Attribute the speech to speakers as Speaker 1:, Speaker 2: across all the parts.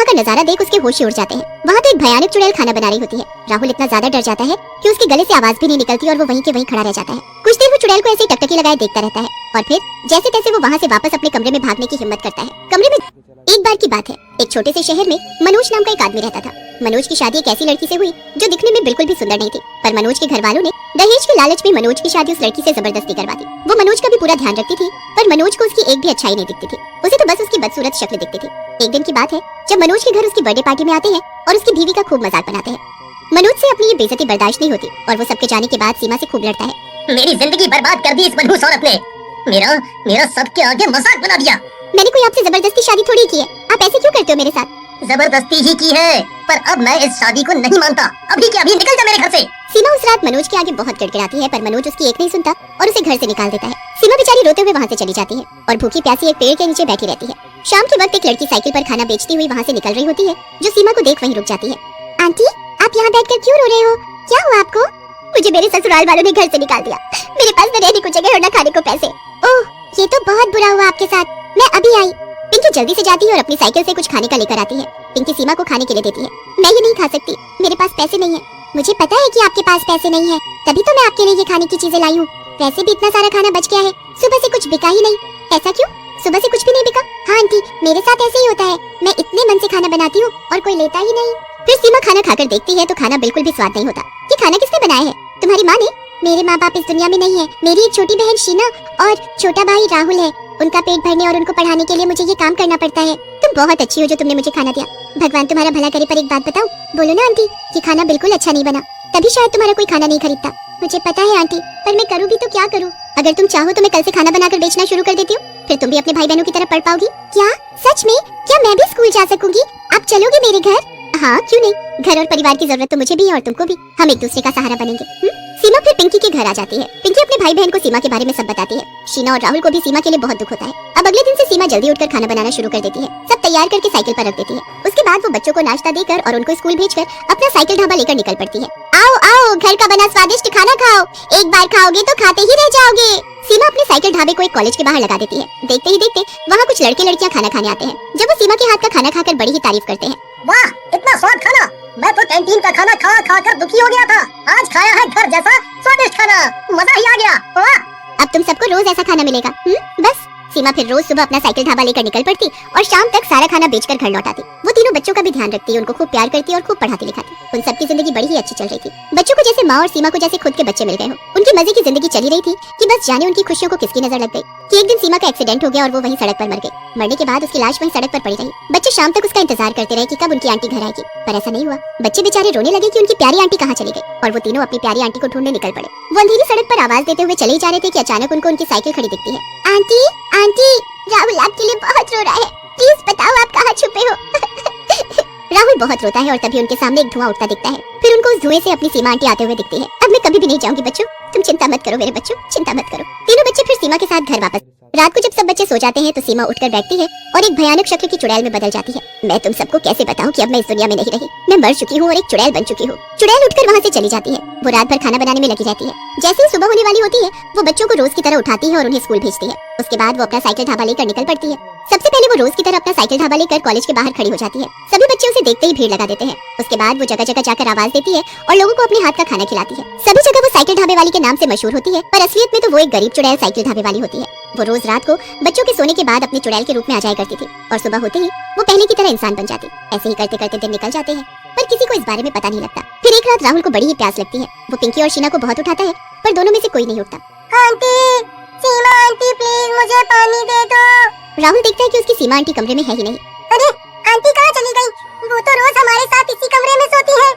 Speaker 1: का नजारा देख उसके होश ही उड़ जाते हैं। वहाँ तो एक भयानक चुड़ैल खाना बना रही होती है। राहुल इतना ज्यादा डर जाता है कि उसके गले से आवाज भी नहीं निकलती और वो वहीं के वहीं खड़ा रह जाता है। कुछ देर वो चुड़ैल को ऐसे ही टकटकी लगाए देखता रहता है और फिर जैसे तैसे वो वहाँ से वापस अपने कमरे में भागने की हिम्मत करता है। कमरे में एक बार की बात है, एक छोटे से शहर में मनोज नाम का एक आदमी रहता था। मनोज की शादी एक ऐसी लड़की से हुई जो दिखने में बिल्कुल भी सुंदर नहीं थी, पर मनोज के घर वालों ने दहेज के लालच में मनोज की शादी उस लड़की से जबरदस्ती करवा दी। वो मनोज का भी पूरा ध्यान रखती थी, पर मनोज को उसकी एक भी अच्छाई नहीं दिखती थी। उसे तो बस उसकी बदसूरत शक्ल दिखती थी। एक दिन की बात है जब मनोज के घर उसकी बर्थडे पार्टी में आते हैं और उसकी बीवी का खूब मजाक बनाते हैं। मनोज से अपनी ये बेइज्जती बर्दाश्त नहीं होती और वो सबके जाने के बाद सीमा से खूब लड़ता है।
Speaker 2: मेरी जिंदगी बर्बाद कर दी इस मनहूस औरत ने। मेरा सबके आगे मजाक बना दिया।
Speaker 1: मैंने कोई आपसे जबरदस्ती शादी थोड़ी की है, आप ऐसे क्यों करते हो मेरे साथ?
Speaker 2: जबरदस्ती ही की है, पर अब मैं इस शादी को नहीं मानता। अभी के अभी निकल जा मेरे घर से।
Speaker 1: सीमा उस रात मनोज के आगे बहुत गिड़गिड़ाती है, पर मनोज उसकी एक नहीं सुनता और उसे घर से निकाल देता है। सीमा बेचारी रोते हुए वहाँ से चली जाती है और भूखी प्यासी एक पेड़ के नीचे बैठी रहती है। शाम के वक्त एक लड़की साइकिल पर खाना बेचती हुई वहाँ से निकल रही होती है, जो सीमा को देख वहीं रुक जाती है। आंटी, आप यहाँ बैठकर क्यों रो रहे हो? क्या हुआ आपको? मुझे मेरे ससुराल वालों ने घर से निकाल दिया। मेरे पास न रहने को जगह और न खाने को पैसे। ओह, ये तो बहुत बुरा हुआ आपके साथ। मैं अभी आई। पिंकी जल्दी से जाती है और अपनी साइकिल से कुछ खाने का लेकर आती है। पिंकी सीमा को खाने के लिए देती है। मैं ये नहीं खा सकती, मेरे पास पैसे नहीं है। मुझे पता है कि आपके पास पैसे नहीं है, तभी तो मैं आपके लिए ये खाने की चीजें लाई हूँ। वैसे भी इतना सारा खाना बच गया है, सुबह से कुछ बिका ही नहीं। ऐसा क्यों? सुबह से कुछ भी नहीं बिका? हाँ आंटी, मेरे साथ ऐसे ही होता है। मैं इतने मन से खाना बनाती हूँ और कोई लेता ही नहीं। फिर सीमा खाना खाकर देखती है तो खाना बिल्कुल भी स्वाद नहीं होता। ये खाना किसने बनाया है? तुम्हारी माँ ने? मेरे माँ बाप इस दुनिया में नहीं है। मेरी एक छोटी बहन शीना और छोटा भाई राहुल है। उनका पेट भरने और उनको पढ़ाने के लिए मुझे ये काम करना पड़ता है। तुम बहुत अच्छी हो जो तुमने मुझे खाना दिया। भगवान तुम्हारा भला करे, पर एक बात बताऊं? बोलो ना आंटी, ये खाना बिल्कुल अच्छा नहीं बना, तभी शायद तुम्हारा कोई खाना नहीं खरीदता। मुझे पता है आंटी, पर मैं करूँ भी तो क्या करूँ? अगर तुम चाहो तो मैं कल से खाना बनाकर बेचना शुरू कर देती हूँ, फिर तुम भी अपने भाई बहनों की तरह पढ़ पाओगी। क्या सच में? क्या मैं भी स्कूल जा सकूंगी? आप चलोगे मेरे घर? हाँ क्यों नहीं, घर और परिवार की जरूरत तो मुझे भी है और तुमको भी। हम एक दूसरे का सहारा बनेंगे। सीमा फिर पिंकी के घर आ जाती है। पिंकी अपने भाई बहन को सीमा के बारे में सब बताती है। शीना और राहुल को भी सीमा के लिए बहुत दुख होता है। अब अगले दिन से सीमा जल्दी उठकर खाना बनाना शुरू कर देती है। सब तैयार करके साइकिल पर रख देती है। उसके बाद वो बच्चों को नाश्ता देकर और उनको स्कूल भेजकर अपना साइकिल ढाबा लेकर निकल पड़ती है। आओ आओ, घर का बना स्वादिष्ट खाना खाओ, एक बार खाओगे तो खाते ही रह जाओगे। सीमा अपने साइकिल ढाबे को एक कॉलेज के बाहर लगा देती है। देखते ही देखते वहाँ कुछ लड़के लड़कियाँ खाना खाने आते हैं। जब वो सीमा के हाथ का खाना खाकर बड़ी ही तारीफ करते हैं।
Speaker 2: वाह, इतना स्वाद खाना! मैं तो कैंटीन का खाना खा खा कर दुखी हो गया था। आज खाया है घर जैसा स्वादिष्ट खाना, मजा ही आ गया। वाह!
Speaker 1: अब तुम सबको रोज ऐसा खाना मिलेगा। बस। सीमा फिर रोज सुबह अपना साइकिल ढाबा लेकर निकल पड़ती और शाम तक सारा खाना बेचकर घर लौट आती। वो तीनों बच्चों का भी ध्यान रखती, उनको खूब प्यार करती और खूब पढ़ाती लिखाती। उन सबकी जिंदगी बड़ी ही अच्छी चल रही थी। बच्चों को जैसे माँ और सीमा को जैसे खुद के बच्चे मिल गए हो। उनकी मजे की जिंदगी चली रही थी कि बस जाने उनकी खुशियों को किसकी नजर लग गई कि एक दिन सीमा का एक्सीडेंट हो गया और वो वहीं सड़क पर मर गई। मरने के बाद उसकी लाश वहीं सड़क पर पड़ी रही। बच्चे शाम तक उसका इंतजार करते रहे कि कब उनकी आंटी घर आएगी, पर ऐसा नहीं हुआ। बच्चे बेचारे रोने लगे कि उनकी प्यारी आंटी कहाँ चली गई और वो तीनों अपनी प्यारी आंटी को ढूंढने निकल पड़े। वो अंधेरी सड़क पर आवाज देते हुए चले ही जा रहे थे कि अचानक उनको उनकी साइकिल खड़ी दिखती है। आंटी, आंटी, राहुल आपके लिए बहुत रो रहा है, प्लीज बताओ आप कहाँ छुपे हो? राहुल बहुत रोता है और तभी उनके सामने एक धुआं उठता दिखता है। फिर उनको उस धुएं से अपनी सीमा आंटी आते हुए दिखती है। अब मैं कभी भी नहीं जाऊंगी बच्चों, तुम चिंता मत करो मेरे बच्चों, चिंता मत करो। तीनों बच्चे फिर सीमा के साथ घर वापस। रात को जब सब बच्चे सो जाते हैं तो सीमा उठकर बैठती है और एक भयानक शक्ल की चुड़ैल में बदल जाती है। मैं तुम सबको कैसे बताऊं कि अब मैं इस दुनिया में नहीं रही, मैं मर चुकी हूँ और एक चुड़ैल बन चुकी हूँ। चुड़ैल उठकर वहाँ से चली जाती है। वो रात भर खाना बनाने में लगी रहती है। जैसे ही सुबह होने वाली होती है वो बच्चों को रोज की तरह उठाती है और उन्हें स्कूल भेजती है। उसके बाद वो अपना साइकिल ढाबा लेकर निकल पड़ती है। सबसे पहले वो रोज की तरह अपना साइकिल ढाबा लेकर कॉलेज के बाहर खड़ी हो जाती है। सभी बच्चे उसे देखते ही भीड़ लगा देते हैं। उसके बाद वो जगह जगह जाकर आवाज देती है और लोगों को अपने हाथ का खाना खिलाती है। सभी जगह वो साइकिल ढाबे वाली के नाम से मशहूर होती है, पर असलियत में तो वो एक गरीब चुड़ैल साइकिल ढाबे वाली होती है। वो रोज रात को बच्चों के सोने के बाद अपने चुड़ैल के रूप में आ जाया करती थी और सुबह होते ही वो पहले की तरह इंसान बन जाती। ऐसे ही करते करते दिन निकल जाते हैं, पर किसी को इस बारे में पता नहीं लगता। फिर एक रात राहुल को बड़ी ही प्यास लगती है। वो पिंकी और शीना को बहुत उठाता है, पर दोनों में से कोई नहीं उठता।
Speaker 2: आंटी, सीमा आंटी, प्लीज मुझे पानी दे दो।
Speaker 1: राहुल देखता है कि उसकी सीमा आंटी कमरे में है ही नहीं।
Speaker 2: अरे आंटी कहाँ चली गई? वो तो रोज हमारे साथ इसी कमरे में सोती है।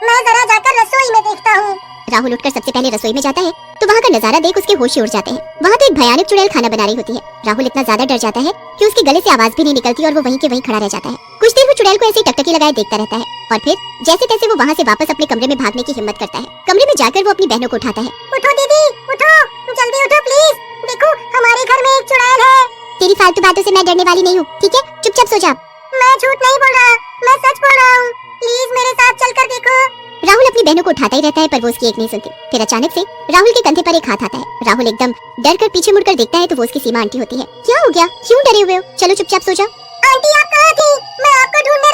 Speaker 2: मैं जरा जाकर रसोई में देखता हूँ।
Speaker 1: राहुल उठकर सबसे पहले रसोई में जाता है तो वहाँ का नजारा देख उसके होश ही उड़ जाते हैं। वहाँ तो एक भयानक चुड़ैल खाना बना रही होती है। राहुल इतना ज्यादा डर जाता है कि उसके गले से आवाज भी नहीं निकलती और वो वहीं के वहीं खड़ा रह जाता है। कुछ देर वो चुड़ैल को ऐसे ही टकटकी लगाए देखता रहता है और फिर जैसे तैसे वो वहाँ से वापस अपने कमरे में भागने की हिम्मत करता है। कमरे में जाकर वो अपनी बहनों को उठाता है।
Speaker 2: उठो दीदी, उठो, जल्दी उठो प्लीज, देखो हमारे घर में एक चुड़ैल है।
Speaker 1: तेरी फालतू बातों से मैं डरने वाली नहीं हूँ, ठीक है? चुपचाप सो जा।
Speaker 2: मैं झूठ नहीं बोल रहा, मैं सच बोल रहा हूँ। प्लीज मेरे साथ चलकर देखो।
Speaker 1: राहुल अपनी बहनों को उठाता ही रहता है, पर वो उसकी एक नहीं सुनती। फिर अचानक से राहुल के कंधे पर एक हाथ आता है। राहुल एकदम डर कर पीछे मुड़कर देखता है तो वो उसकी सीमा आंटी होती है। क्या हो गया? क्यों डरे हुए हो? चलो चुपचाप सो जाओ।
Speaker 2: आंटी आप कहाँ थी? मैं आपको ढूंढने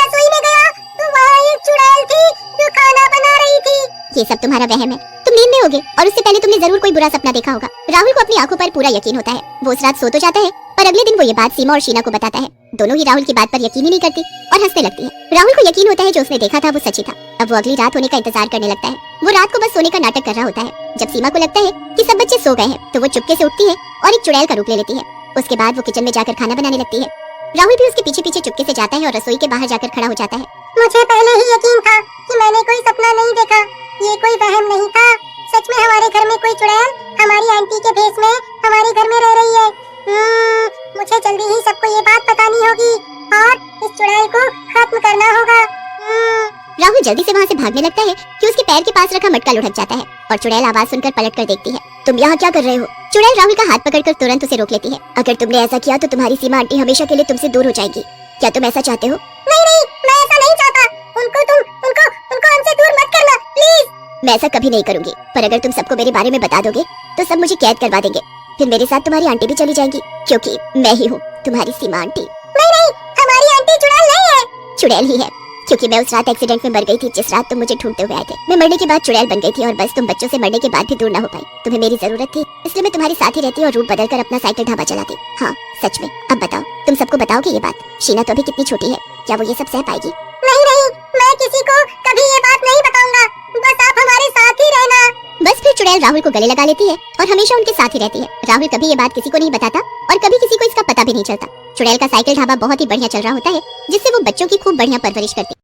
Speaker 1: ये सब तुम्हारा वहम है। तुम नींद में होगे और उससे पहले तुमने जरूर कोई बुरा सपना देखा होगा। राहुल को अपनी आंखों पर पूरा यकीन होता है। वो उस रात सो तो जाता है पर अगले दिन वो ये बात सीमा और शीना को बताता है। दोनों ही राहुल की बात पर यकीन ही नहीं करती और हंसने लगती है। राहुल को यकीन होता है जो उसने देखा था वो सच ही था। अब वो अगली रात होने का इंतजार करने लगता है। वो रात को बस सोने का नाटक कर रहा होता है। जब सीमा को लगता है कि सब बच्चे सो गए हैं तो वो चुपके से उठती है और एक चुड़ैल का रूप ले लेती है। उसके बाद वो किचन में जाकर खाना बनाने लगती है। राहुल भी उसके पीछे पीछे चुपके से जाता है और रसोई के बाहर जाकर खड़ा हो जाता है।
Speaker 2: मुझे पहले ही यकीन था कि मैंने कोई सपना नहीं देखा, ये कोई वहम नहीं था। सच में हमारे घर में कोई चुड़ैल हमारी आंटी के भेष में हमारे घर में रह रही है। मुझे जल्दी ही सबको ये बात बतानी होगी और इस चुड़ैल को खत्म करना होगा।
Speaker 1: राहुल जल्दी से वहाँ से भागने लगता है कि उसके पैर के पास रखा मटका लुढ़क जाता है और चुड़ैल आवाज सुनकर पलट कर देखती है। तुम यहाँ क्या कर रहे हो? चुड़ैल राहुल का हाथ पकड़कर तुरंत उसे रोक लेती है। अगर तुमने ऐसा किया तो तुम्हारी सीमा आंटी हमेशा के लिए तुमसे दूर हो जाएगी। क्या तुम ऐसा चाहते हो?
Speaker 2: नहीं नहीं, मैं ऐसा नहीं चाहता। उनको हमसे दूर मत करना प्लीज।
Speaker 1: मैं ऐसा कभी नहीं करूंगी, पर अगर तुम सबको मेरे बारे में बता दोगे तो सब मुझे कैद करवा देंगे। फिर मेरे साथ तुम्हारी आंटी भी चली जाएंगी क्योंकि मैं ही हूँ तुम्हारी सीमा आंटी।
Speaker 2: नहीं, हमारी आंटी चुड़ैल नहीं है।
Speaker 1: चुड़ैल ही है क्योंकि मैं उस रात एक्सीडेंट में मर गई थी जिस रात तुम मुझे ढूंढते हुए आए थे। मैं मरने के बाद चुड़ैल बन गई थी और बस तुम बच्चों से मरने के बाद भी दूर न हो पाई। तुम्हें मेरी जरूरत थी इसलिए मैं तुम्हारे साथ ही रहती और रूट बदलकर अपना साइकिल ढाबा चलाती। हाँ सच में। अब बताओ तुम सबको बताओगे ये बात? शीना तो अभी कितनी छोटी है, क्या वो ये सब सह पाएगी?
Speaker 2: नहीं, मैं किसी को कभी ये बात नहीं बताऊंगा। बस आप हमारे साथ ही रहना।
Speaker 1: बस फिर चुड़ैल राहुल को गले लगा लेती है और हमेशा उनके साथ ही रहती है। राहुल कभी ये बात किसी को नहीं बताता और कभी किसी को इसका पता भी नहीं चलता। चुड़ैल का साइकिल ढाबा बहुत ही बढ़िया चल रहा होता है जिससे वो बच्चों की खूब बढ़िया परवरिश करती है।